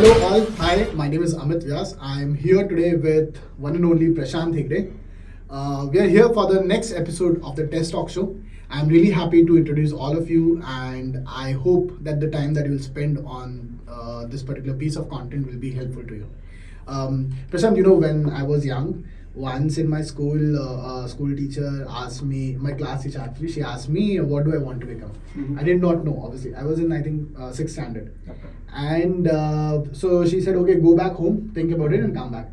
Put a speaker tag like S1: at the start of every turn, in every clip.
S1: Hello all, hi, my name is Amit Vyas. I am here today with one and only Prashant Hegde. We are here for the next episode of the Test Talk Show. I'm really happy to introduce all of you, and I hope that the time that you'll spend on this particular piece of content will be helpful to you. Prashant, when I was young, once in my school, school teacher asked me, my class teacher actually, she asked me, what do I want to become? I did not know, obviously. I was in, I think, 6th standard. And so she said, okay, go back home, think about it, and come back.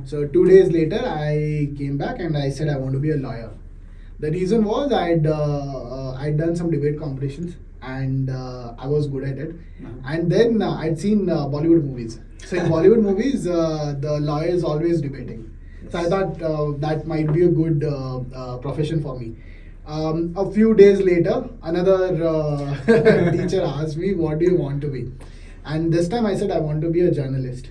S1: So 2 days later, I came back and I said I want to be a lawyer. The reason was I'd done some debate competitions and I was good at it. And then I'd seen Bollywood movies. So in Bollywood movies, the lawyer is always debating. So I thought that might be a good profession for me. A few days later, another teacher asked me, what do you want to be? And this time I said, I want to be a journalist.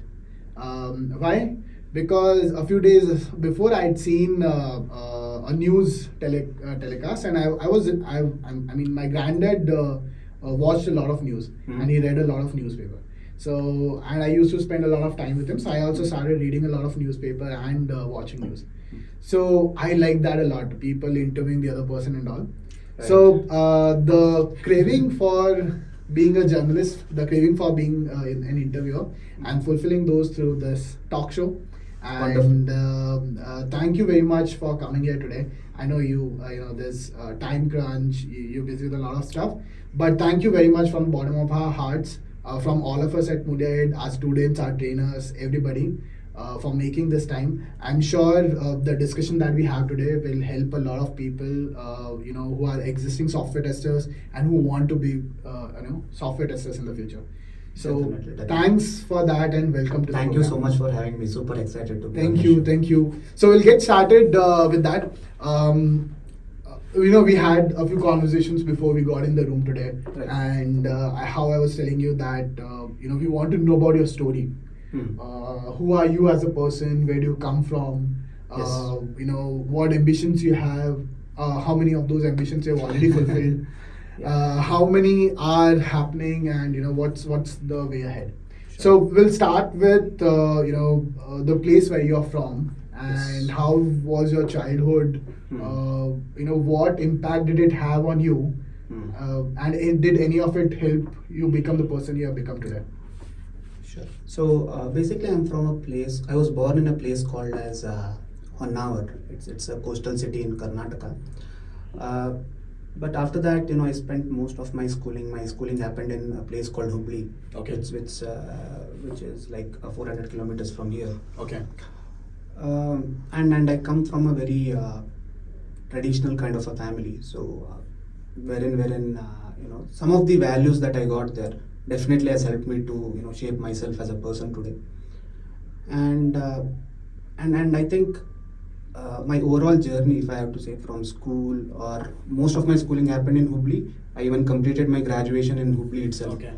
S1: Why? Because a few days before I'd seen a news telecast, and I mean, my granddad watched a lot of news and he read a lot of newspaper. So, and I used to spend a lot of time with him. So I also started reading a lot of newspaper and watching news. So I like that a lot. People interviewing the other person and all. Right. So the craving for being a journalist, the craving for being an interviewer, I'm fulfilling those through this talk show. And thank you very much for coming here today. I know there's time crunch, you're busy with a lot of stuff, but thank you very much from the bottom of our hearts, from all of us at MoEngage, our students, our trainers, everybody, for making this time. I'm sure the discussion that we have today will help a lot of people, who are existing software testers and who want to be, software testers in the future. So definitely. Thanks for that and welcome to the program.
S2: Thank you so much for having me. Super excited to be
S1: Thank you. So we'll get started with that. We had a few conversations before we got in the room today, right. And how I was telling you that we want to know about your story. Who are you as a person? Where do you come from?
S2: Yes.
S1: What ambitions you have? How many of those ambitions you have already fulfilled? How many are happening, and what's the way ahead? Sure. So we'll start with the place where you're from, and yes. How was your childhood? What impact did it have on you? And did any of it help you become the person you have become today?
S2: Sure. So basically, I'm from a place. I was born in a place called as Honnavar. It's a coastal city in Karnataka. But after that, I spent most of my schooling. My schooling happened in a place called Hubli, okay, which is like 400 kilometers from here.
S1: Okay.
S2: And I come from a very traditional kind of a family. So, wherein some of the values that I got there definitely has helped me to shape myself as a person today. And I think. My overall journey, if I have to say, from school, or most of my schooling happened in Hubli. I even completed my graduation in Hubli itself. Okay.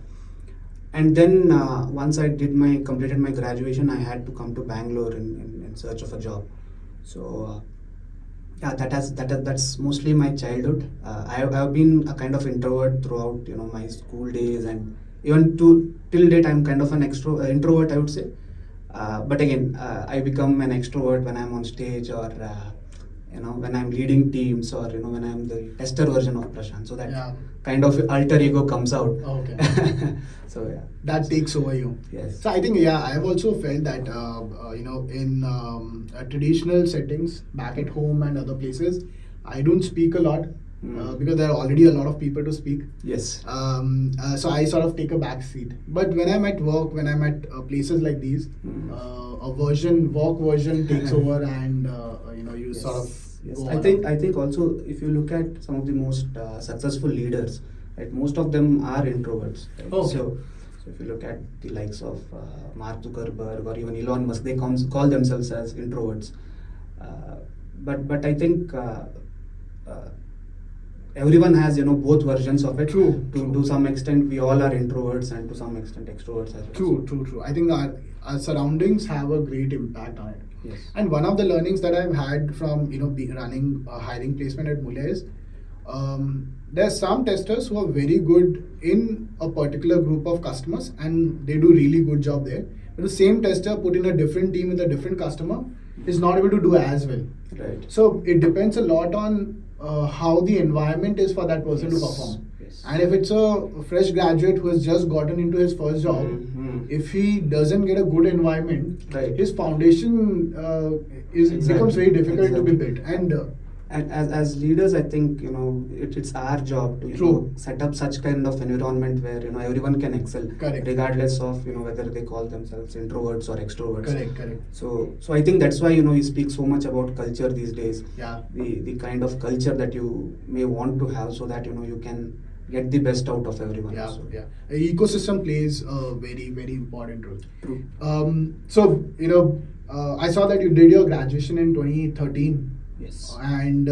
S2: And then once I completed my graduation, I had to come to Bangalore in search of a job. So that's mostly my childhood. I've been a kind of introvert throughout my school days, and even till date I'm kind of an introvert, I would say. But again, I become an extrovert when I'm on stage, or when I'm leading teams, or when I'm the tester version of Prashant. So that kind of alter ego comes out.
S1: Okay.
S2: So yeah,
S1: that takes over you.
S2: Yes.
S1: So I think I have also felt that in traditional settings back at home and other places, I don't speak a lot. Because there are already a lot of people to speak.
S2: Yes.
S1: So I sort of take a back seat. But when I'm at work, when I'm at places like these, a work version takes over, and you yes. sort of.
S2: Yes. I think also, if you look at some of the most successful leaders, right, most of them are introverts. Right?
S1: Oh.
S2: So if you look at the likes of Mark Zuckerberg or even Elon Musk, they call themselves as introverts. But I think. Everyone has both versions of it.
S1: True.
S2: To some extent, we all are introverts, and to some extent extroverts as well.
S1: True. I think our surroundings have a great impact on it.
S2: Yes.
S1: And one of the learnings that I've had from running a hiring placement at MoEngage is There's some testers who are very good in a particular group of customers and they do really good job there. But the same tester put in a different team with a different customer is not able to do as well.
S2: Right.
S1: So it depends a lot on how the environment is for that person to
S2: Yes.
S1: perform.
S2: Yes.
S1: And if it's a fresh graduate who has just gotten into his first job,
S2: Mhm.
S1: if he doesn't get a good environment,
S2: Right.
S1: his foundation becomes
S2: Exactly.
S1: very difficult to be
S2: Exactly.
S1: built. And
S2: And as leaders, I think it's our job to
S1: True.
S2: set up such kind of environment where everyone can excel,
S1: Correct.
S2: regardless of whether they call themselves introverts or extroverts.
S1: correct.
S2: So I think that's why you speak so much about culture these days.
S1: Yeah.
S2: The kind of culture that you may want to have, so that you can get the best out of everyone.
S1: Yeah,
S2: So,
S1: yeah. Ecosystem plays a very, very important role.
S2: True.
S1: So, I saw that you did your graduation in 2013.
S2: Yes.
S1: And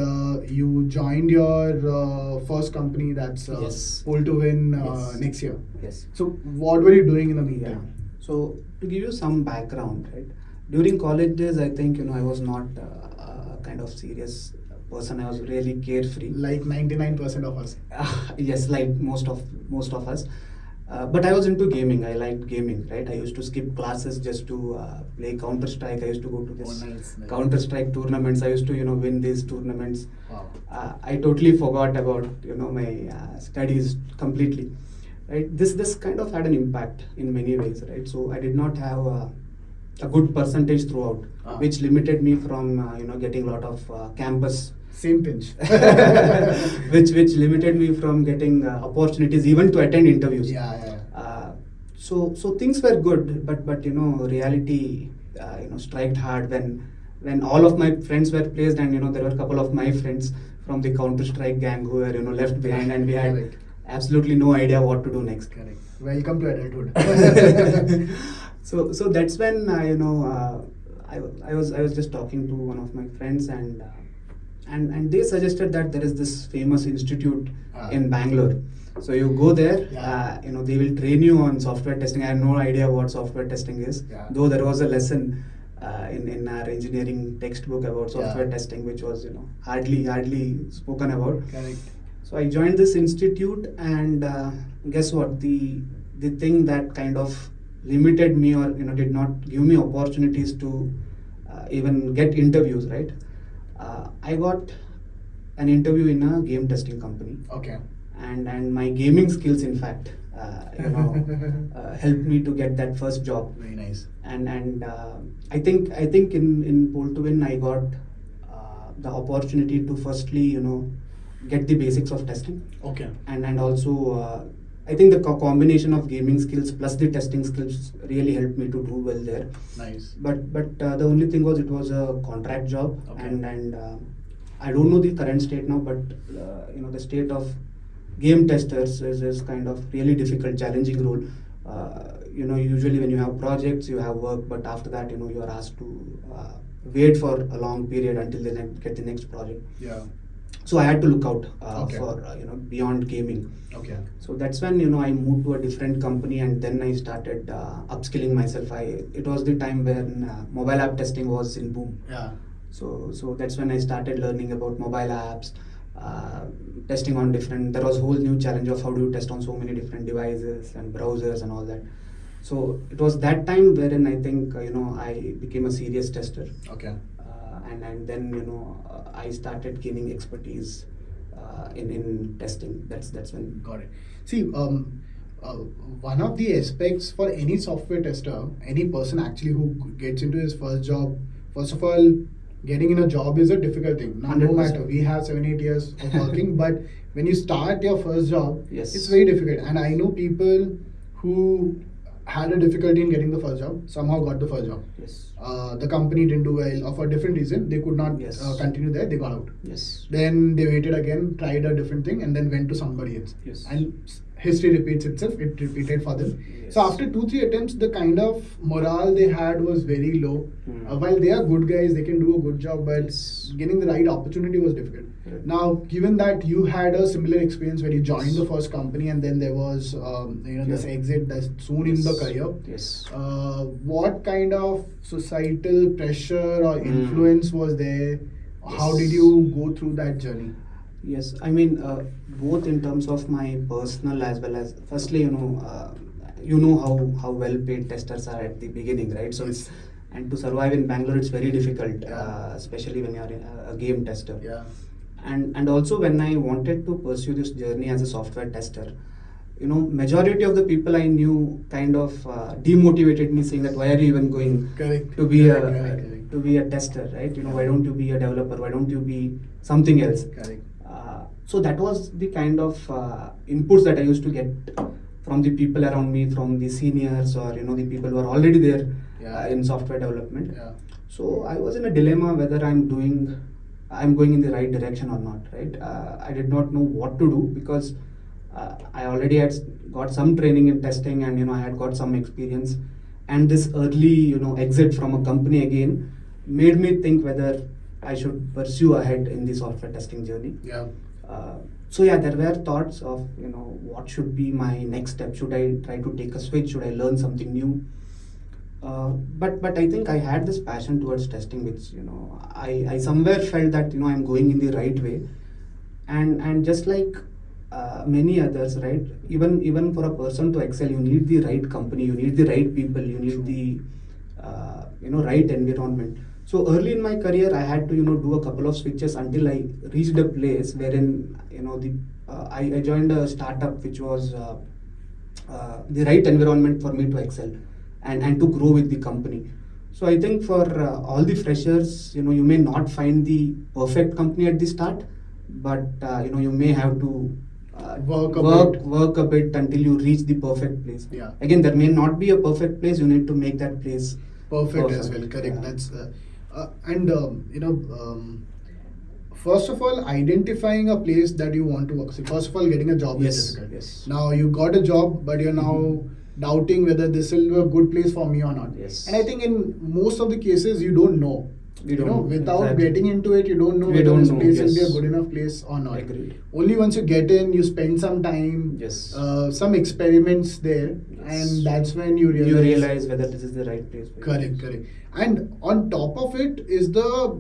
S1: you joined your first company, that's
S2: Yes.
S1: Pull to Win
S2: Yes.
S1: next year.
S2: Yes.
S1: So, what were you doing in the
S2: Yeah.
S1: meantime?
S2: So to give you some background, right? During college days, I think I was not a kind of serious person. I was really carefree.
S1: Like 99% of us.
S2: Yes, like most of us. But I was into gaming. I liked gaming, right? I used to skip classes just to play Counter Strike. I used to go to this
S1: Nice.
S2: Counter Strike tournaments. I used to win these tournaments.
S1: Wow.
S2: I totally forgot about my studies completely. Right? This kind of had an impact in many ways, right? So I did not have a good percentage throughout, which limited me from getting a lot of campus
S1: Same pinch.
S2: which limited me from getting opportunities even to attend interviews.
S1: Yeah.
S2: So things were good, but reality striked hard when all of my friends were placed, and there were a couple of my friends from the Counter Strike gang who were left behind, and we had
S1: Correct.
S2: absolutely no idea what to do next.
S1: Correct. Welcome to adulthood.
S2: So that's when I was just talking to one of my friends, and they suggested that there is this famous institute in Bangalore. So you go there,
S1: Yeah.
S2: they will train you on software testing. I had no idea what software testing is,
S1: Yeah.
S2: though there was a lesson in our engineering textbook about software
S1: Yeah.
S2: testing, which was hardly spoken about.
S1: Correct.
S2: So I joined this institute, and guess what? The thing that kind of limited me, or did not give me opportunities to even get interviews, right? I got an interview in a game testing company,
S1: Okay.
S2: and my gaming skills, in fact, helped me to get that first job.
S1: Very nice.
S2: And I think in Pull to Win I got the opportunity to firstly get the basics of testing,
S1: Okay.
S2: and also I think the combination of gaming skills plus the testing skills really helped me to do well there.
S1: Nice.
S2: But the only thing was, it was a contract job.
S1: Okay.
S2: And I don't know the current state now, but the state of game testers is kind of really difficult, challenging role. Usually when you have projects, you have work, but after that you are asked to wait for a long period until they get the next project.
S1: Yeah.
S2: So I had to look out
S1: Okay.
S2: for beyond gaming.
S1: Okay.
S2: So that's when I moved to a different company, and then I started upskilling myself. It was the time when mobile app testing was in boom.
S1: Yeah.
S2: So that's when I started learning about mobile apps, testing on different. There was a whole new challenge of how do you test on so many different devices and browsers and all that. So it was that time wherein I think I became a serious tester.
S1: Okay.
S2: And then I started gaining expertise in testing. That's when.
S1: Got it. See, one of the aspects for any software tester, any person actually who gets into his first job, first of all, getting in a job is a difficult thing. Now, no
S2: 100%.
S1: matter, we have 7-8 years of working, but when you start your first job,
S2: Yes.
S1: it's very difficult. And I know people who had a difficulty in getting the first job, somehow got the first job.
S2: Yes.
S1: The company didn't do well, or for a different reason, they could not
S2: Yes.
S1: continue there, they got out.
S2: Yes.
S1: Then they waited again, tried a different thing, and then went to somebody else.
S2: Yes.
S1: And history repeats itself. It repeated for them.
S2: Yes.
S1: So after 2-3 attempts, the kind of morale they had was very low.
S2: Hmm.
S1: While they are good guys, they can do a good job, but
S2: Yes.
S1: getting the right opportunity was difficult.
S2: Correct.
S1: Now, given that you had a similar experience where you joined
S2: Yes.
S1: the first company, and then there was this
S2: Yeah.
S1: exit that's soon in the career.
S2: Yes.
S1: What kind of societal pressure or
S2: Hmm.
S1: influence was there? How
S2: Yes.
S1: did you go through that journey?
S2: Yes, I mean, both in terms of my personal as well as, firstly, you know how well paid testers are at the beginning, right? So
S1: Yes.
S2: and to survive in Bangalore, it's very difficult,
S1: Yeah.
S2: especially when you're a game tester.
S1: Yeah.
S2: And also when I wanted to pursue this journey as a software tester, majority of the people I knew kind of demotivated me, saying that why are you even going
S1: Correct.
S2: to be
S1: Correct.
S2: to be a tester, right? Why don't you be a developer? Why don't you be something else?
S1: Correct.
S2: So that was the kind of inputs that I used to get from the people around me, from the seniors, or the people who are already there
S1: Yeah.
S2: in software development.
S1: Yeah.
S2: So I was in a dilemma whether I'm going in the right direction or not, right? I did not know what to do, because I already had got some training in testing, and I had got some experience, and this early exit from a company again made me think whether I should pursue ahead in the software testing journey.
S1: Yeah.
S2: So yeah, there were thoughts of what should be my next step. Should I try to take a switch? Should I learn something new? But I think I had this passion towards testing, which I somewhere felt that I'm going in the right way, and just like many others, right? Even for a person to excel, you need the right company, you need the right people, you need the right environment. So early in my career, I had to do a couple of switches until I reached a place wherein I joined a startup which was the right environment for me to excel and to grow with the company. So I think for all the freshers, you may not find the perfect company at the start, but you may have to work a bit until you reach the perfect place.
S1: Yeah.
S2: Again, there may not be a perfect place. You need to make that place
S1: Perfect as well. Correct.
S2: Yeah.
S1: That's first of all, identifying a place that you want to work. So first of all, getting a job
S2: Yes,
S1: is difficult.
S2: yes.
S1: Now you got a job, but you're now doubting whether this will be a good place for me or not.
S2: Yes.
S1: And I think in most of the cases, you don't know.
S2: We don't know.
S1: Without
S2: Exactly.
S1: getting into it, you don't know
S2: We
S1: whether
S2: don't
S1: this
S2: know,
S1: place will be a
S2: yes.
S1: good enough place or not.
S2: Agreed.
S1: Only once you get in, you spend some time,
S2: Yes.
S1: some experiments there,
S2: Yes.
S1: and that's when you
S2: realize whether this is the right place for you.
S1: Correct. And on top of it is the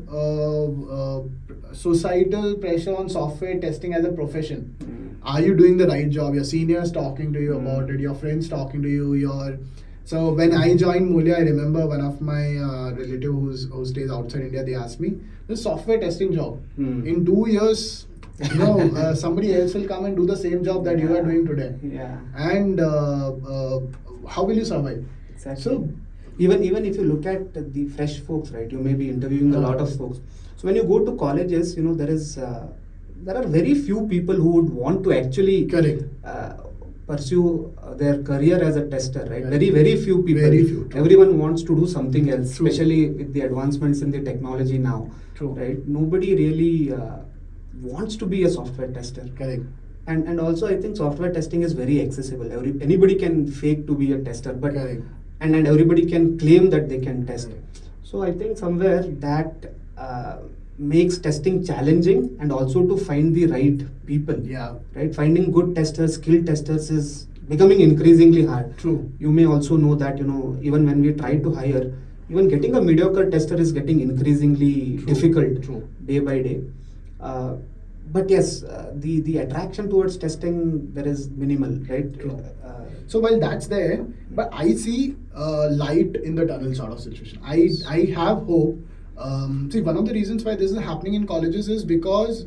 S1: societal pressure on software testing as a profession. Are you doing the right job? Your seniors talking to you about it, your friends talking to you, So when I joined Mulya, I remember one of my relative who stays outside India, they asked me, this software testing job, in 2 years, somebody else will come and do the same job that you are doing today.
S2: Yeah.
S1: And how will you survive?
S2: Exactly.
S1: So
S2: even if you look at the fresh folks, right, you may be interviewing a lot of folks. So when you go to colleges, there are very few people who would want to actually
S1: Correct.
S2: pursue their career as a tester, right?
S1: Correct.
S2: Very few people.
S1: Very few, true.
S2: Everyone wants to do something else,
S1: True.
S2: especially with the advancements in the technology now.
S1: True.
S2: Right? Nobody really wants to be a software tester.
S1: Correct.
S2: And also I think software testing is very accessible. Anybody can fake to be a tester, but
S1: Correct.
S2: and everybody can claim that they can test.
S1: Correct.
S2: So I think somewhere that makes testing challenging, and also to find the right people.
S1: Yeah.
S2: Right, finding good testers, skilled testers is becoming increasingly hard.
S1: True.
S2: You may also know that even when we try to hire, even getting a mediocre tester is getting increasingly
S1: True.
S2: difficult
S1: True.
S2: day by day. But yes, the attraction towards testing, there is minimal, right?
S1: True. So while that's there, but I see light in the tunnel sort of situation. I have hope. See, one of the reasons why this is happening in colleges is because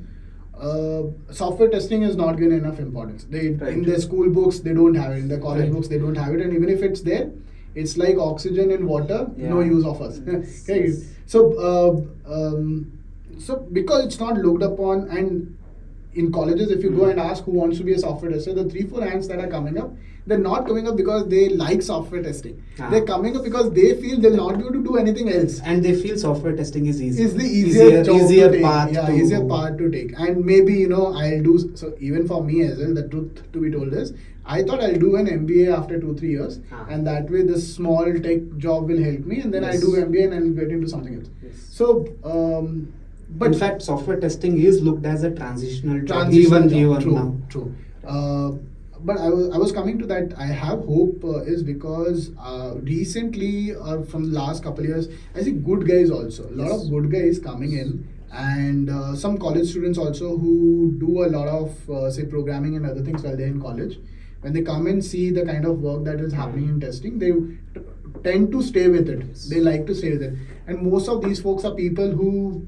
S1: software testing is not given enough importance. In their school books they don't have it, in their college books they don't have it, and even if it's there, it's like oxygen in water, no use of us. Okay.
S2: Yes.
S1: So because it's not looked upon, and in colleges, if you go and ask who wants to be a software tester, the 3-4 hands that are coming up, they're not coming up because they like software testing. They're coming up because they feel they'll not be able to do anything else.
S2: And they feel software testing is easy.
S1: Is the easier
S2: path.
S1: Easier path to take. And maybe I'll do so. Even for me as well, the truth to be told is, I thought I'll do an MBA after 2-3 years, and that way this small tech job will help me, and then I'll do MBA and I'll get into something else.
S2: Yes.
S1: So.
S2: But in fact, software testing is looked as a transitional job,
S1: even
S2: now.
S1: True. But I was coming to that. I have hope is because recently, from the last couple of years, I see good guys also. A lot of good guys coming in, and some college students also who do a lot of say programming and other things while they're in college. When they come and see the kind of work that is happening in testing, they tend to stay with it.
S2: Yes.
S1: They like to stay with it, and most of these folks are people who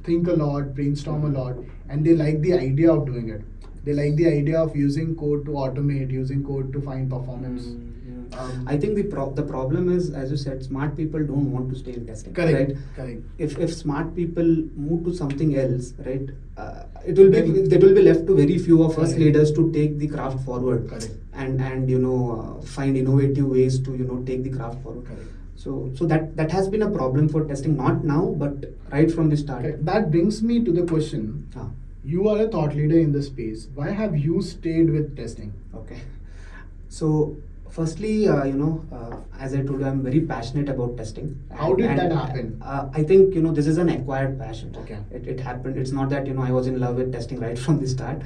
S1: think a lot, brainstorm a lot, and they like the idea of doing it. They like the idea of using code to automate, using code to find performance.
S2: I think the problem is, as you said, smart people don't want to stay in testing.
S1: Correct.
S2: Right?
S1: Correct.
S2: If smart people move to something else, right, it will be left to very few of us
S1: Correct.
S2: leaders to take the craft forward.
S1: Correct.
S2: And find innovative ways to take the craft forward.
S1: Correct.
S2: So that has been a problem for testing, not now, but right from the start.
S1: Okay. That brings me to the question.
S2: Ah,
S1: You are a thought leader in this space. Why have you stayed with testing?
S2: okay. So firstly, as I told you, I'm very passionate about testing.
S1: How did that happen?
S2: I think this is an acquired passion.
S1: Okay.
S2: It happened. It's not that I was in love with testing right from the start.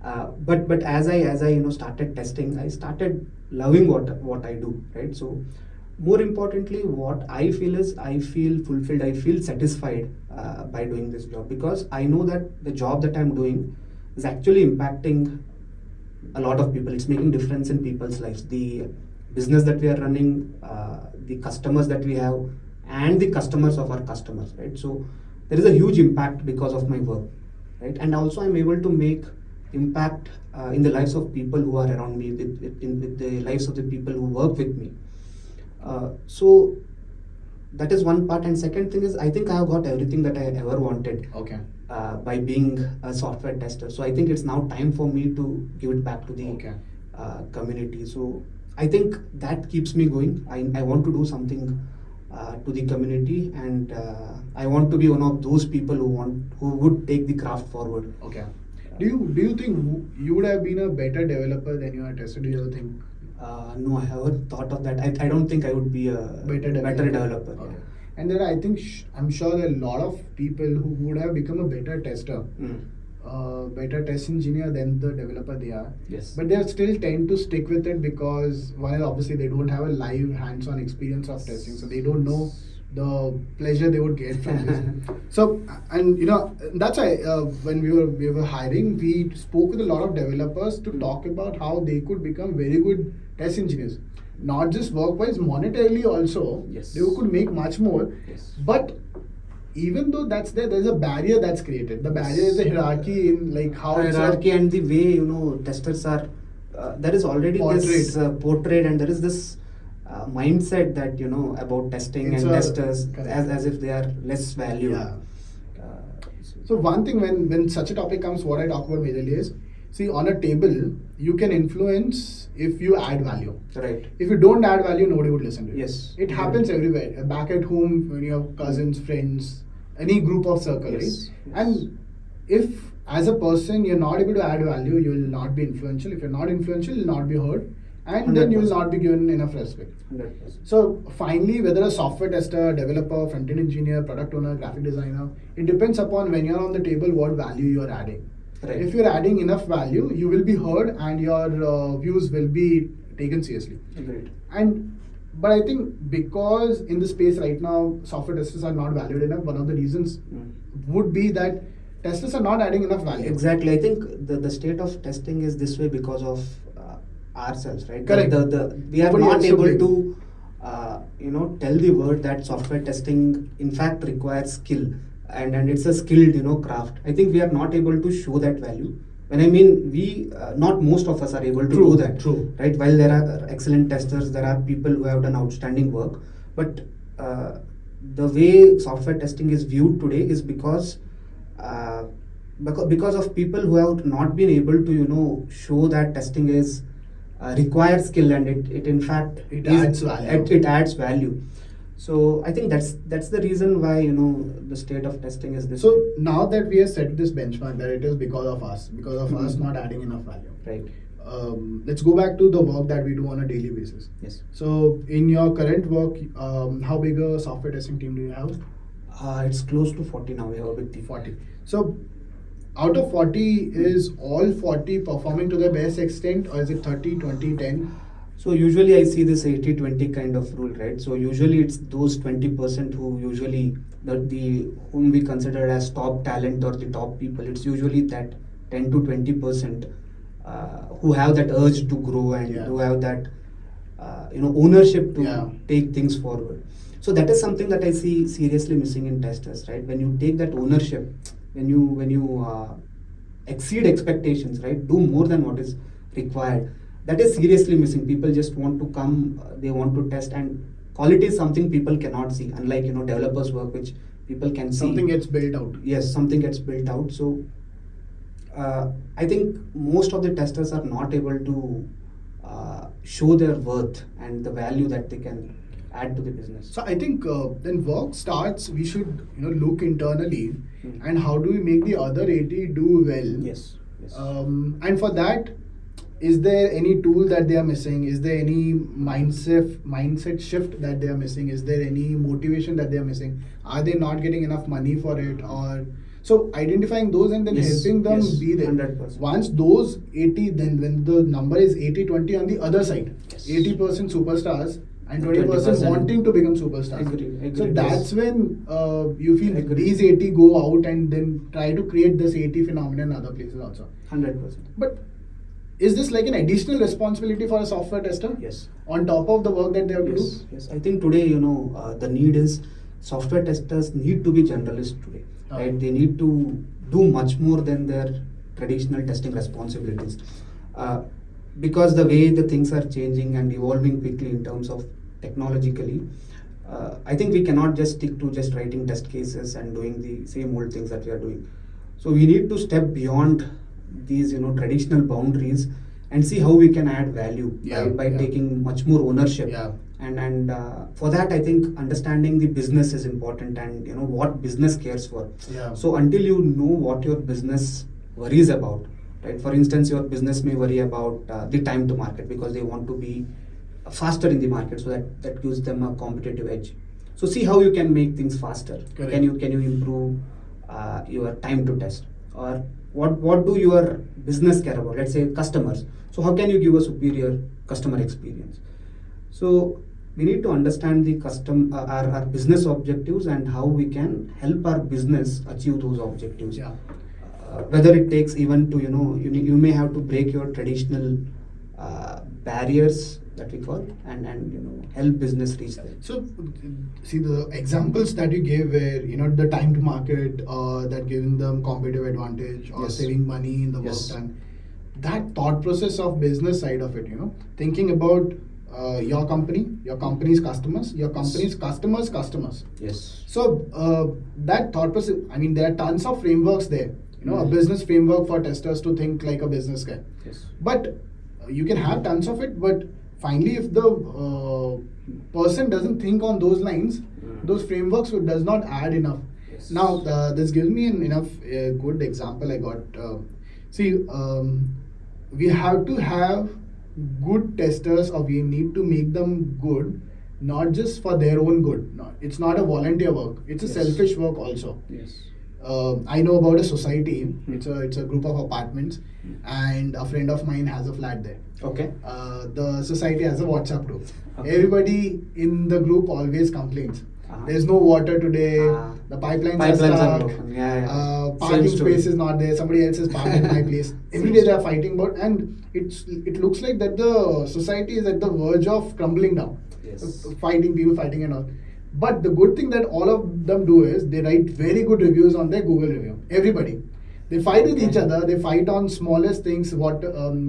S2: But as I started testing, I started loving what I do. Right. So more importantly, what I feel is I feel fulfilled. I feel satisfied by doing this job, because I know that the job that I'm doing is actually impacting a lot of people. It's making difference in people's lives. The business that we are running, the customers that we have, and the customers of our customers, right? So there is a huge impact because of my work, right? And also I'm able to make impact in the lives of people who are around me, with the lives of the people who work with me. So that is one part. And second thing is, I think I have got everything that I ever wanted.
S1: Okay.
S2: By being a software tester. So I think it's now time for me to give it back to the
S1: Okay.
S2: community. So I think that keeps me going. I want to do something to the community, and I want to be one of those people who would take the craft forward.
S1: Okay. Do you think you would have been a better developer than you are tester? Do you ever think
S2: No, I haven't thought of that. I don't think I would be a
S1: better
S2: developer.
S1: Okay.
S2: Yeah.
S1: And then I think I'm sure there are a lot of people who would have become a better tester, better test engineer than the developer they are.
S2: Yes.
S1: But they still tend to stick with it because, while obviously they don't have a live hands-on experience of testing, so they don't know the pleasure they would get from this. So, and that's why when we were hiring, we spoke with a lot of developers to talk about how they could become very good test engineers. Not just work-wise, monetarily also.
S2: Yes.
S1: They could make much more.
S2: Yes.
S1: But even though that's there's a barrier that's created. The barrier is the hierarchy in like how it's
S2: Hierarchy and the way testers are. There is already this portrait, and there is this mindset that about testing
S1: It's
S2: and
S1: a-
S2: testers
S1: correct.
S2: as if they are less valued.
S1: Yeah. So one thing when such a topic comes, what I talk about majorly is, see, on a table you can influence if you add value.
S2: Right.
S1: If you don't add value, nobody would listen to you.
S2: Yes.
S1: It happens everywhere. Back at home, when you have cousins, friends, any group of circle,
S2: Yes.
S1: right?
S2: Yes.
S1: And if as a person you're not able to add value, you will not be influential. If you're not influential, you'll not be heard, and then you will
S2: 100%.
S1: not be given enough respect.
S2: 100%.
S1: So finally, whether a software tester, developer, front-end engineer, product owner, graphic designer, it depends upon when you're on the table what value you're adding.
S2: Right.
S1: If you're adding enough value, you will be heard and your views will be taken seriously.
S2: Agreed.
S1: But I think because in the space right now, software testers are not valued enough, one of the reasons would be that testers are not adding enough value.
S2: Exactly. I think the state of testing is this way because of ourselves, right?
S1: Correct.
S2: We are
S1: Nobody
S2: not
S1: else
S2: able
S1: should be.
S2: to tell the world that software testing in fact requires skill, and it's a skilled craft. I think we are not able to show that value. When I mean we, not most of us are able to do that.
S1: True.
S2: Right? While there are excellent testers, there are people who have done outstanding work, but the way software testing is viewed today is because of people who have not been able to show that testing is requires skill, and it in fact
S1: adds value.
S2: It adds value. So I think that's the reason why the state of testing is this.
S1: So
S2: way.
S1: now that we have set this benchmark that it is because of us not adding enough value.
S2: Right.
S1: Let's go back to the work that we do on a daily basis.
S2: Yes.
S1: So in your current work, how big a software testing team do you have?
S2: It's close to 40 now. We have a big team.
S1: 40. So out of 40, is all 40 performing to their best extent, or is it 30, 20, 10?
S2: So usually I see this 80-20 kind of rule, right? So usually it's those 20% who usually the whom we consider as top talent or the top people. It's usually that 10 to 20% who have that urge to grow and
S1: Yeah.
S2: who have that ownership to
S1: Yeah.
S2: take things forward. So that is something that I see seriously missing in testers, right? When you take that ownership, when you exceed expectations, right? Do more than what is required. That is seriously missing. People just want to come, they want to test, and quality is something people cannot see. Unlike developers' work, which people can see.
S1: Something gets built out.
S2: Yes, something gets built out. So I think most of the testers are not able to show their worth and the value that they can add to the business.
S1: So I think when work starts, we should look internally,
S2: Hmm.
S1: and how do we make the other 80 do well.
S2: Yes. Yes.
S1: And for that, is there any tool that they are missing? Is there any mindset shift that they are missing? Is there any motivation that they are missing? Are they not getting enough money for it? Or so identifying those and then
S2: Yes,
S1: helping them
S2: yes,
S1: be there.
S2: 100%.
S1: Once those 80, then when the number is 80-20 on the other side,
S2: Yes.
S1: 80% superstars and
S2: And
S1: 20%
S2: 20%
S1: wanting to become superstars.
S2: Agree,
S1: So
S2: yes.
S1: that's when you feel
S2: Agree.
S1: these 80 go out and then try to create this 80 phenomenon in other places also.
S2: 100%.
S1: But is this like an additional responsibility for a software tester?
S2: Yes.
S1: On top of the work that they have to
S2: Yes.
S1: do?
S2: Yes. I think today, the need is software testers need to be generalists today, right? They need to do much more than their traditional testing responsibilities. Because the way the things are changing and evolving quickly in terms of technologically, I think we cannot just stick to just writing test cases and doing the same old things that we are doing. So we need to step beyond these traditional boundaries and see how we can add value by
S1: Yeah.
S2: taking much more ownership.
S1: Yeah.
S2: And for that, I think understanding the business is important, and what business cares for.
S1: Yeah.
S2: So until you know what your business worries about, right? For instance, your business may worry about the time to market because they want to be faster in the market, so that gives them a competitive edge. So see how you can make things faster.
S1: Correct.
S2: Can you improve your time to test, or what do your business care about? Let's say customers. So how can you give a superior customer experience? So we need to understand the our business objectives and how we can help our business achieve those objectives.
S1: Yeah.
S2: Whether it takes even to you may have to break your traditional barriers that we call and help business reach there.
S1: So, see the examples that you gave where the time to market, that giving them competitive advantage or
S2: Yes.
S1: saving money in the
S2: Yes.
S1: work done. That thought process of business side of it, thinking about your company, your company's customers, your company's customers.
S2: Yes.
S1: So that thought process. I mean, there are tons of frameworks there. A
S2: Mhm.
S1: business framework for testers to think like a business guy.
S2: Yes.
S1: But you can have tons of it, but finally, if the person doesn't think on those lines, those frameworks does not add enough.
S2: Yes.
S1: Now, this gives me an enough good example I got. We have to have good testers, or we need to make them good, not just for their own good. No, it's not a volunteer work. It's a
S2: Yes.
S1: selfish work also.
S2: Yes.
S1: I know about a society. It's a group of apartments, and a friend of mine has a flat there.
S2: Okay.
S1: The society has a WhatsApp group.
S2: Okay.
S1: Everybody in the group always complains.
S2: Uh-huh.
S1: There's no water today.
S2: Ah.
S1: The pipelines
S2: Pipelines
S1: are
S2: are
S1: stuck.
S2: broken. Yeah.
S1: Parking
S2: Same story.
S1: space is not there. Somebody else is parked in my place. Every day they are fighting about, and it looks like that the society is at the verge of crumbling down.
S2: Yes.
S1: People fighting and all. But the good thing that all of them do is they write very good reviews on their Google review. Everybody. They fight with each other. They fight on smallest things. What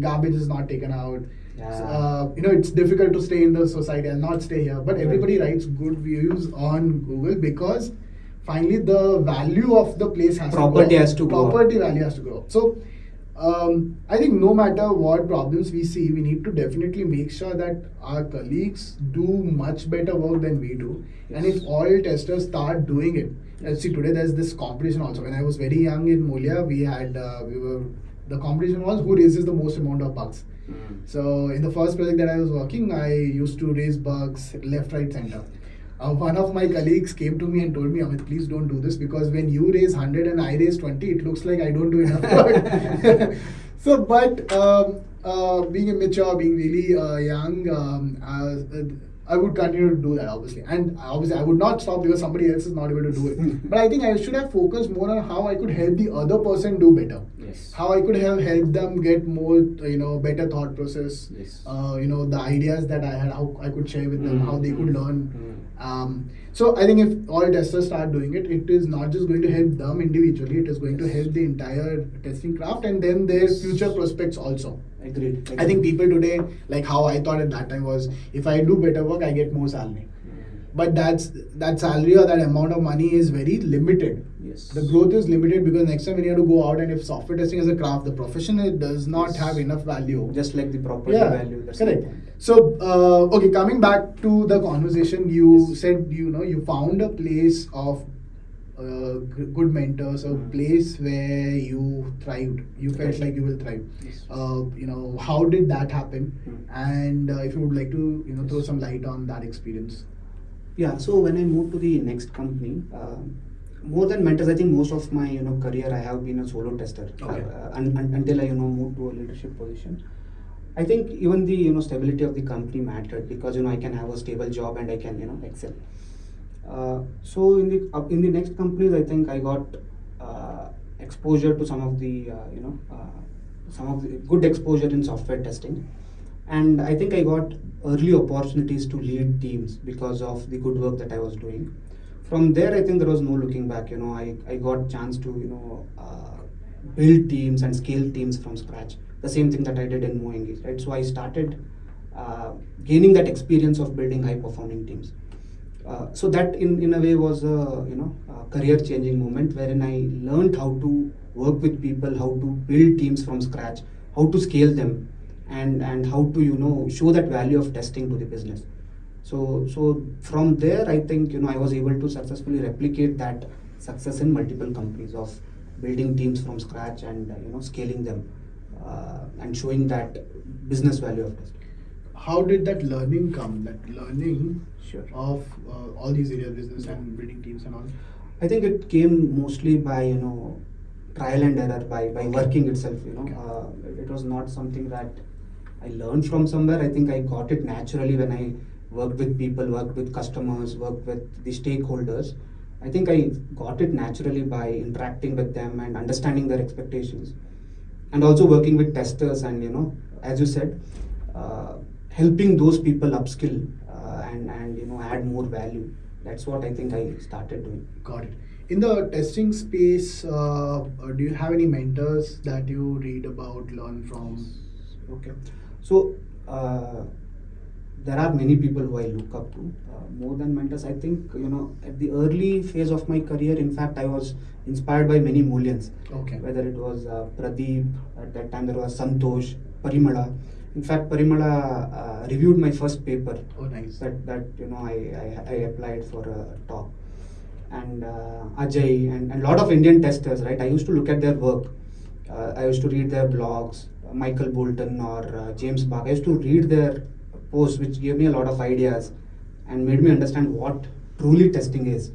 S1: garbage is not taken out.
S2: Yeah.
S1: It's difficult to stay in the society. I'll not stay here. But everybody writes good reviews on Google because finally the value of the place has
S2: Property
S1: to go.
S2: has to go up.
S1: Property value has to go up. So I think no matter what problems we see, we need to definitely make sure that our colleagues do much better work than we do. And if all testers start doing it, let's see, today there's this competition also. When I was very young in Molia, the competition was who raises the most amount of bugs. So in the first project that I was working, I used to raise bugs left, right, center. One of my colleagues came to me and told me, Amit, please don't do this, because when you raise 100 and I raise 20, it looks like I don't do enough work. So, but being immature, being really young, I would continue to do that, obviously. And obviously, I would not stop because somebody else is not able to do it. But I think I should have focused more on how I could help the other person do better.
S2: Yes.
S1: How I could have helped them get more, better thought process.
S2: Yes.
S1: The ideas that I had, how I could share with them, how they could learn.
S2: Mm.
S1: So I think if all testers start doing it, it is not just going to help them individually, it is going to help the entire testing craft and then their future prospects also.
S2: Agreed.
S1: I think people today, like how I thought at that time was, if I do better work, I get more salary. But that salary or that amount of money is very limited.
S2: Yes.
S1: The growth is limited because next time when you have to go out and if software testing is a craft, the profession does not
S2: Yes.
S1: have enough value.
S2: Just like the property value. That's
S1: correct.
S2: the point.
S1: So, okay, coming back to the conversation, you said you found a place of good mentors, a place where you thrived. You felt
S2: Right.
S1: like you will thrive.
S2: Yes.
S1: How did that happen? And if you would like to, throw
S2: Yes.
S1: some light on that experience.
S2: Yeah, so when I moved to the next company, more than mentors, I think most of my career I have been a solo tester.
S1: Okay.
S2: Until I moved to a leadership position. I think even the stability of the company mattered because I can have a stable job and I can excel. So in the next companies, I think I got exposure to some of the good exposure in software testing, and I think I got early opportunities to lead teams because of the good work that I was doing. From there, I think there was no looking back. I got chance to build teams and scale teams from scratch. The same thing that I did in MoEngage, right? So I started gaining that experience of building high performing teams. So that in a way was a career changing moment wherein I learned how to work with people, how to build teams from scratch, how to scale them, and how to show that value of testing to the business. So from there, I think I was able to successfully replicate that success in multiple companies of building teams from scratch and scaling them and showing that business value of testing.
S1: How did that learning come? That learning
S2: Sure.
S1: of all these areas, business and building teams and all.
S2: I think it came mostly by trial and error, by working itself. It was not something that I learned from somewhere. I think I got it naturally when I worked with people, worked with customers, worked with the stakeholders. I think I got it naturally by interacting with them and understanding their expectations, and also working with testers and as you said, helping those people upskill and add more value. That's what I think I started doing.
S1: Got it. In the testing space, do you have any mentors that you read about, learn from?
S2: Okay. So there are many people who I look up to. More than mentors, I think at the early phase of my career, in fact, I was inspired by many Mulians.
S1: Okay.
S2: Whether it was Pradeep, at that time there was Santosh, Parimala. In fact, Parimala reviewed my first paper.
S1: Oh, nice.
S2: That I applied for a talk. And Ajay and a lot of Indian testers, right? I used to look at their work. I used to read their blogs, Michael Bolton or James Bark. I used to read their posts, which gave me a lot of ideas and made me understand what truly testing is.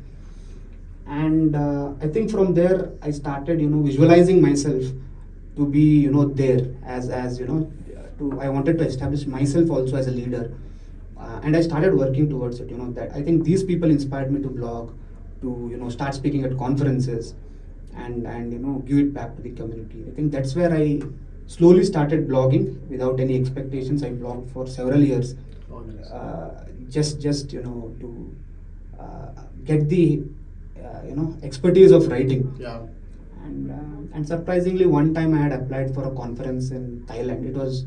S2: And I think from there I started, visualizing myself to be, there as I wanted to establish myself also as a leader. And I started working towards it, that I think these people inspired me to blog, to, start speaking at conferences and give it back to the community. I think that's where I slowly started blogging without any expectations. I blogged for several years.
S1: Oh, nice.
S2: Just to get the expertise of writing.
S1: Yeah.
S2: And surprisingly, one time I had applied for a conference in Thailand. It was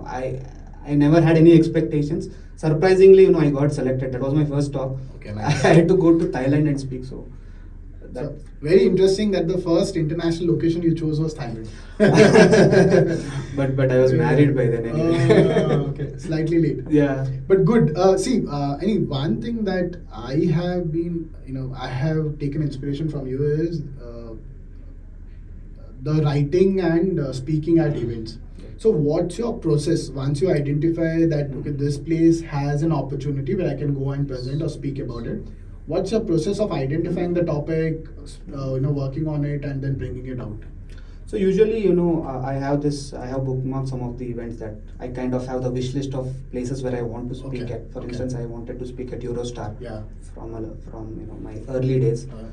S2: I never had any expectations. Surprisingly, I got selected. That was my first talk.
S1: Okay, nice.
S2: I had to go to Thailand and speak. So
S1: So, very interesting that the first international location you chose was Thailand.
S2: but I was married by then anyway.
S1: Okay, slightly late.
S2: Yeah.
S1: But good. Any one thing that I have been, I have taken inspiration from you is the writing and speaking at events. So, what's your process once you identify that okay, this place has an opportunity where I can go and present or speak about it? What's your process of identifying the topic, working on it, and then bringing it out?
S2: So usually, you know, I have bookmarked some of the events that I kind of have the wish list of places where I want to speak
S1: Okay,
S2: at. For
S1: okay.
S2: instance, I wanted to speak at Eurostar
S1: Yeah.
S2: from you know my early days.
S1: Uh,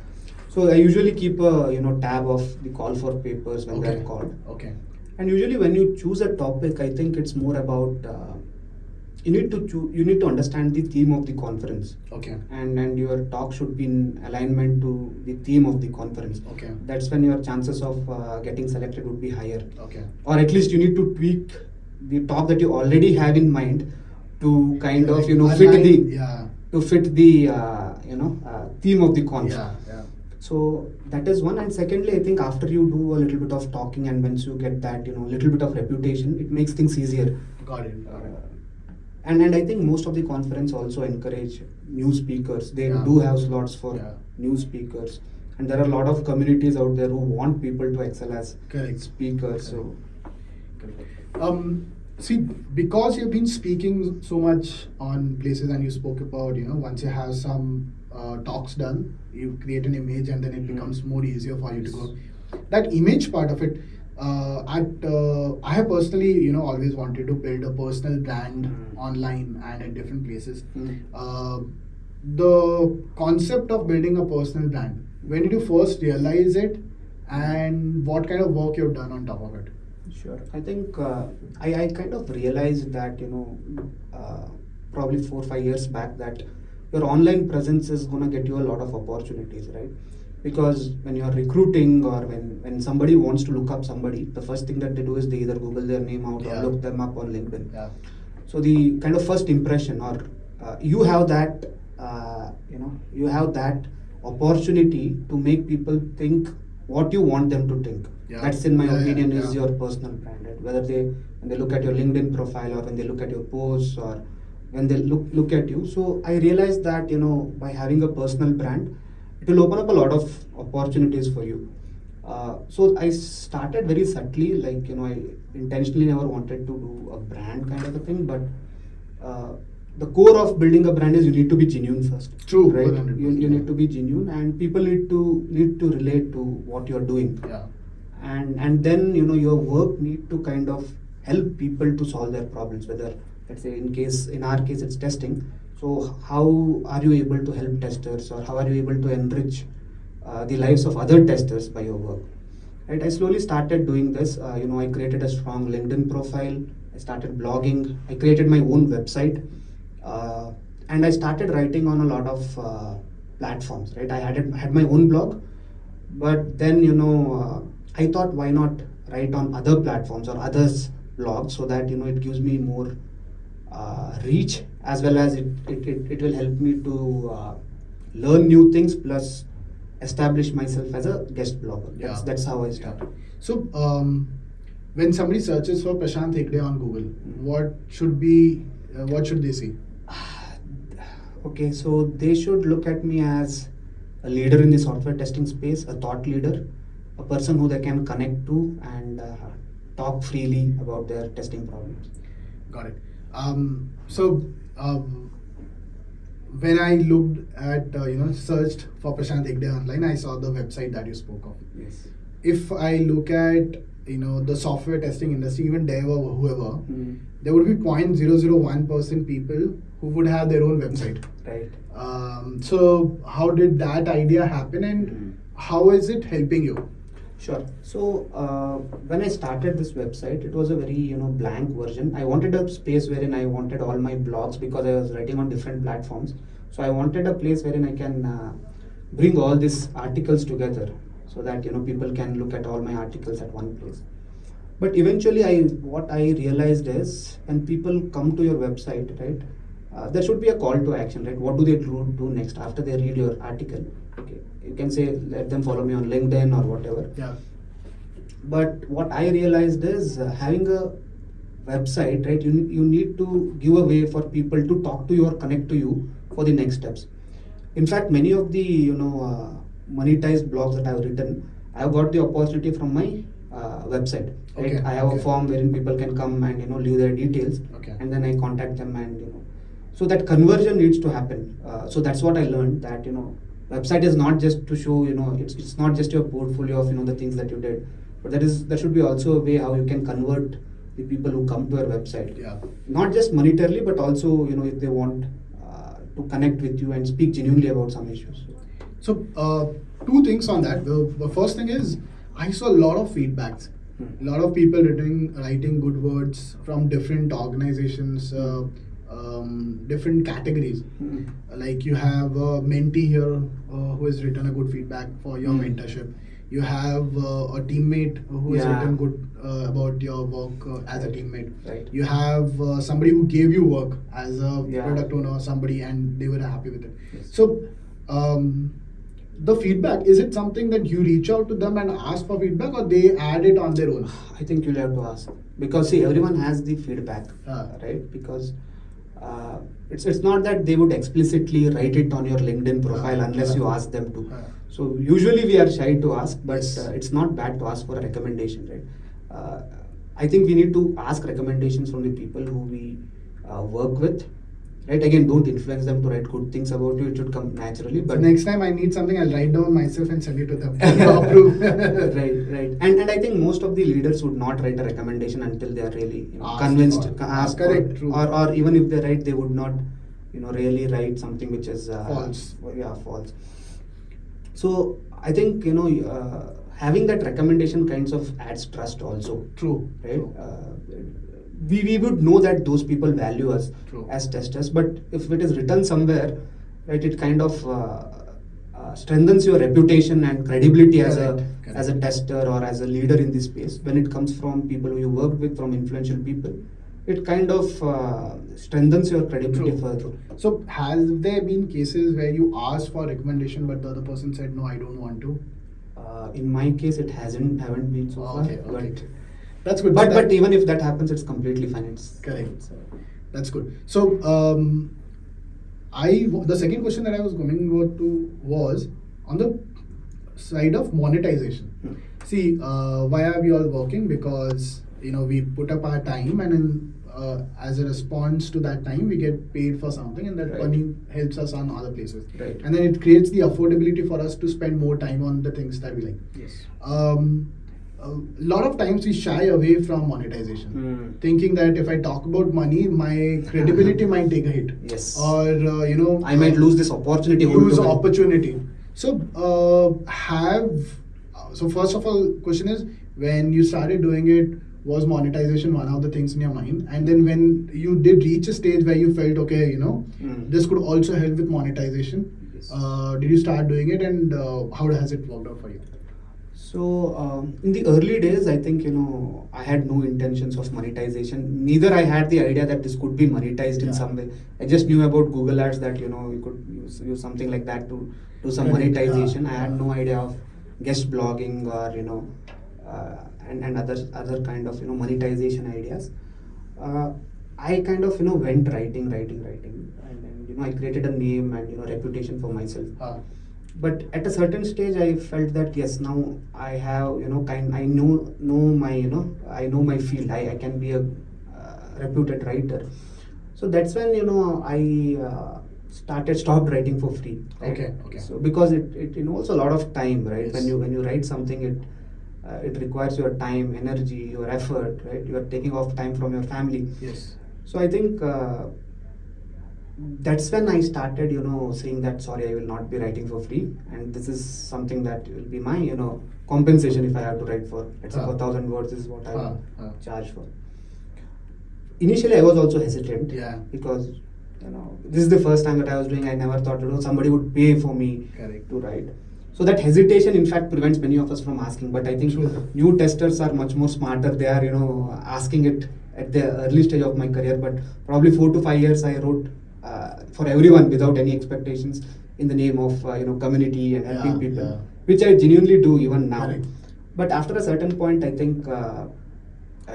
S2: So I usually keep a you know tab of the call for papers when
S1: okay.
S2: they're called.
S1: Okay.
S2: And usually when you choose a topic, I think it's more about you need to understand the theme of the conference.
S1: Okay.
S2: And your talk should be in alignment to the theme of the conference.
S1: Okay.
S2: That's when your chances of getting selected would be higher.
S1: Okay.
S2: Or at least you need to tweak the talk that you already have in mind to kind of you know fit
S1: Align-
S2: the
S1: yeah.
S2: to fit the theme of the conference.
S1: Yeah. Yeah.
S2: So that is one, and secondly, I think after you do a little bit of talking and once you get that you know little bit of reputation, it makes things easier.
S1: Got it. Got it.
S2: And I think most of the conference also encourage new speakers. They
S1: Yeah.
S2: do have slots for
S1: Yeah.
S2: new speakers, and there are a lot of communities out there who want people to excel as
S1: Correct.
S2: speakers. So
S1: See, because you've been speaking so much on places and you spoke about, once you have some talks done, you create an image and then it becomes more easier for you to go. That image part of it, I have personally, always wanted to build a personal brand online and at different places. The concept of building a personal brand, when did you first realize it and what kind of work you've done on top of it?
S2: sure, I think I kind of realized that probably 4 or 5 years back that your online presence is gonna get you a lot of opportunities, right? Because when you're recruiting or when somebody wants to look up somebody, the first thing that they do is they either Google their name out
S1: Yeah.
S2: or look them up on LinkedIn.
S1: Yeah.
S2: So the kind of first impression, or you have that, you have that opportunity to make people think what you want them to think.
S1: Yeah.
S2: That's in my
S1: Yeah,
S2: opinion
S1: yeah,
S2: is
S1: yeah.
S2: your personal brand. Right? Whether when they look at your LinkedIn profile or when they look at your posts or when they look at you. So I realized that by having a personal brand, it will open up a lot of opportunities for you. So I started very subtly, like I intentionally never wanted to do a brand kind of a thing, but the core of building a brand is you need to be genuine first.
S1: True,
S2: right?
S1: 100%.
S2: You need to be genuine, and people need to relate to what you're doing.
S1: Yeah.
S2: And then your work need to kind of help people to solve their problems. Whether let's say in our case it's testing. So how are you able to help testers, or how are you able to enrich the lives of other testers by your work? Right. I slowly started doing this. I created a strong LinkedIn profile. I started blogging. I created my own website, and I started writing on a lot of platforms. Right. I had my own blog, but then I thought, why not write on other platforms or others' blogs, so that it gives me more reach, as well as it will help me to learn new things, plus establish myself as a guest blogger. That's how I started.
S1: So, when somebody searches for Prashant Hegde on Google, what should they see?
S2: Okay, so they should look at me as a leader in the software testing space, a thought leader, a person who they can connect to and talk freely about their testing problems.
S1: Got it. When I looked at, searched for Prashant Hegde online, I saw the website that you spoke of.
S2: Yes.
S1: If I look at, the software testing industry, even dev or whoever, there would be 0.001% people who would have their own website.
S2: Right.
S1: So how did that idea happen, and how is it helping you?
S2: Sure. So when I started this website, it was a very blank version. I wanted a space wherein I wanted all my blogs, because I was writing on different platforms. So I wanted a place wherein I can bring all these articles together, so that people can look at all my articles at one place. But eventually, what I realized is, when people come to your website, right, there should be a call to action, right? What do they do next after they read your article? Okay, you can say let them follow me on LinkedIn or whatever.
S1: Yeah.
S2: But what I realized is having a website, right? You need to give a way for people to talk to you or connect to you for the next steps. In fact, many of the monetized blogs that I've written, I've got the opportunity from my website. Right?
S1: Okay,
S2: I have
S1: okay.
S2: a form wherein people can come and leave their details,
S1: Okay.
S2: and then I contact them, and so that conversion needs to happen. So that's what I learned, that website is not just to show it's not just your portfolio of the things that you did, but there should be also a way how you can convert the people who come to your website.
S1: Yeah.
S2: Not just monetarily, but also if they want to connect with you and speak genuinely about some issues.
S1: So, two things on that. The first thing is, I saw a lot of feedbacks. A lot of people writing good words from different organizations, different categories. Like you have a mentee here who has written a good feedback for your mentorship. You have a teammate who has written good about your work as a teammate.
S2: Right.
S1: You have somebody who gave you work as a
S2: Yeah.
S1: product owner or somebody, and they were happy with it.
S2: Yes.
S1: So, the feedback, is it something that you reach out to them and ask for feedback, or they add it on their own?
S2: I think you'll have to ask, because see, everyone has the feedback,
S1: Ah.
S2: right? Because it's not that they would explicitly write it on your LinkedIn profile unless you ask them to. So usually we are shy to ask, but
S1: Yes.
S2: it's not bad to ask for a recommendation, right? I think we need to ask recommendations from the people who we work with, right? Again, don't influence them to write good things about you. It should come naturally.
S1: So
S2: But
S1: next time I need something, I'll write down myself and send it to them. You approve.
S2: right. And I think most of the leaders would not write a recommendation until they are really
S1: Asked
S2: convinced,
S1: for.
S2: asked
S1: Correct,
S2: for,
S1: true.
S2: or even if they write, they would not really write something which is
S1: False.
S2: Yeah, false. So I think having that recommendation kinds of adds trust also.
S1: True.
S2: Right.
S1: True.
S2: We would know that those people value us
S1: True.
S2: as testers, but if it is written somewhere, right, it kind of strengthens your reputation and credibility as
S1: Correct,
S2: a
S1: correct.
S2: as a tester or as a leader in this space. When it comes from people who you work with, from influential people, it kind of strengthens your credibility
S1: True,
S2: further.
S1: true. So, has there been cases where you asked for recommendation, but the other person said, no, I don't want to?
S2: In my case, it haven't been so far.
S1: Okay, okay.
S2: But
S1: That's good.
S2: but,
S1: So
S2: but even if that happens, it's completely fine. It's
S1: Correct. That's good. So, the second question that I was going to was on the side of monetization. See, why are we all working? Because we put up our time, and then as a response to that time, we get paid for something, and that
S2: Right.
S1: money helps us on other places.
S2: Right.
S1: And then it creates the affordability for us to spend more time on the things that we like.
S2: Yes.
S1: A lot of times we shy away from monetization, thinking that if I talk about money, my credibility might take a hit.
S2: Yes.
S1: Or
S2: I might lose this opportunity.
S1: lose
S2: altogether.
S1: opportunity. So so first of all, question is, when you started doing it, was monetization one of the things in your mind? And then when you did reach a stage where you felt, okay, this could also help with monetization,
S2: Yes.
S1: did you start doing it, and how has it worked out for you?
S2: So in the early days, I think I had no intentions of monetization. Neither I had the idea that this could be monetized in
S1: Yeah.
S2: some way. I just knew about Google Ads that you could use something like that to do some
S1: Correct.
S2: monetization.
S1: Yeah.
S2: I had no idea of guest blogging or and other kind of monetization ideas. I kind of went writing, and then I created a name and reputation for myself. But at a certain stage, I felt that yes, now I have I know my field. I can be a reputed writer. So that's when I stopped writing for free. Right?
S1: Okay.
S2: So because it involves a lot of time, right?
S1: Yes.
S2: When you write something, it requires your time, energy, your effort, right? You are taking off time from your family.
S1: Yes.
S2: So I think that's when I started, saying that sorry, I will not be writing for free, and this is something that will be my, compensation if I have to write for, let's say, 4,000 words is what I will charge for. Initially, I was also hesitant,
S1: Yeah.
S2: because this is the first time that I was doing. I never thought somebody would pay for me
S1: Correct.
S2: to write. So that hesitation, in fact, prevents many of us from asking. But I think
S1: True.
S2: new testers are much more smarter. They are, asking it at the early stage of my career. But probably 4 to 5 years, I wrote for everyone without any expectations in the name of community and helping
S1: Yeah,
S2: people,
S1: yeah.
S2: which I genuinely do even now.
S1: Correct.
S2: But after a certain point, I think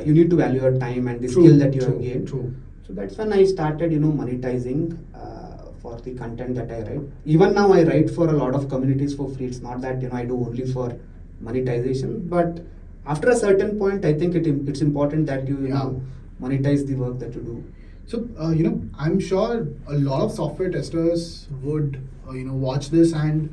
S2: you need to value your time and the
S1: True,
S2: skill that you
S1: true,
S2: have gained.
S1: true.
S2: So that's when I started, monetizing for the content that I write. Even now, I write for a lot of communities for free. It's not that I do only for monetization, but after a certain point, I think it's important that you monetize the work that you do.
S1: So, I'm sure a lot of software testers would, watch this and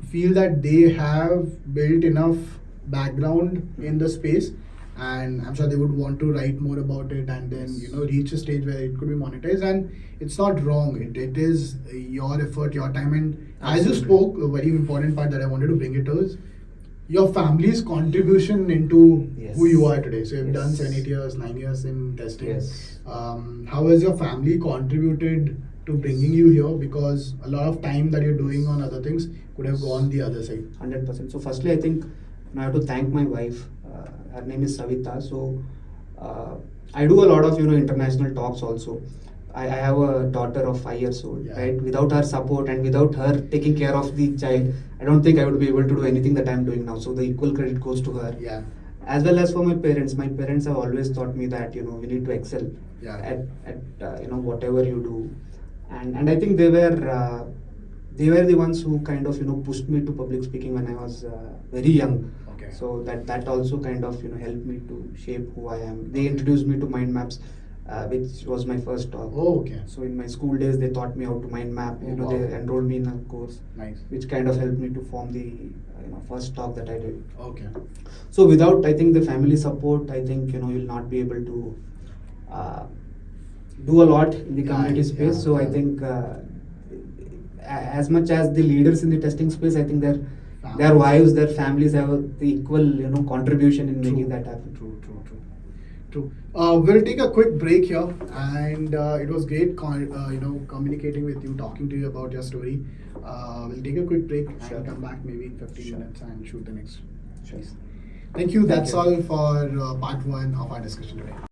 S1: feel that they have built enough background in the space, and I'm sure they would want to write more about it and then reach a stage where it could be monetized. And it's not wrong. It is your effort, your time, and as you
S2: Absolutely.
S1: spoke, a very important part that I wanted to bring it is your family's contribution into
S2: Yes.
S1: who you are today. So you've
S2: Yes.
S1: done 7, 8 years, 9 years in testing.
S2: Yes.
S1: How has your family contributed to bringing you here? Because a lot of time that you're doing on other things could have gone the other side.
S2: 100%. So firstly, I think I have to thank my wife. Her name is Savita. So I do a lot of international talks also. I have a daughter of 5 years old.
S1: Yeah.
S2: Right. Without her support and without her taking care of the child, I don't think I would be able to do anything that I'm doing now. So the equal credit goes to her.
S1: Yeah.
S2: As well as for my parents. My parents have always taught me that you need to excel
S1: Yeah.
S2: at whatever you do, and I think they were the ones who kind of pushed me to public speaking when I was very young.
S1: Okay.
S2: So that also kind of helped me to shape who I am. They introduced me to mind maps, which was my first talk.
S1: Oh, okay.
S2: So in my school days, they taught me how to mind map.
S1: Oh, wow.
S2: They enrolled me in a course,
S1: Nice.
S2: which kind of helped me to form the first talk that I did.
S1: Okay.
S2: So without, I think, the family support, I think you'll not be able to do a lot in the community
S1: Yeah,
S2: space.
S1: yeah,
S2: So I
S1: yeah.
S2: think as much as the leaders in the testing space, I think their
S1: Families.
S2: wives, their families have the equal contribution in making that happen.
S1: True. We'll take a quick break here, and it was great, communicating with you, talking to you about your story. We'll take a quick break
S2: Sure.
S1: and come back maybe in 15
S2: Sure.
S1: minutes and shoot the next
S2: Sure.
S1: piece. Thank you. That's
S2: you.
S1: all for part one of our discussion today.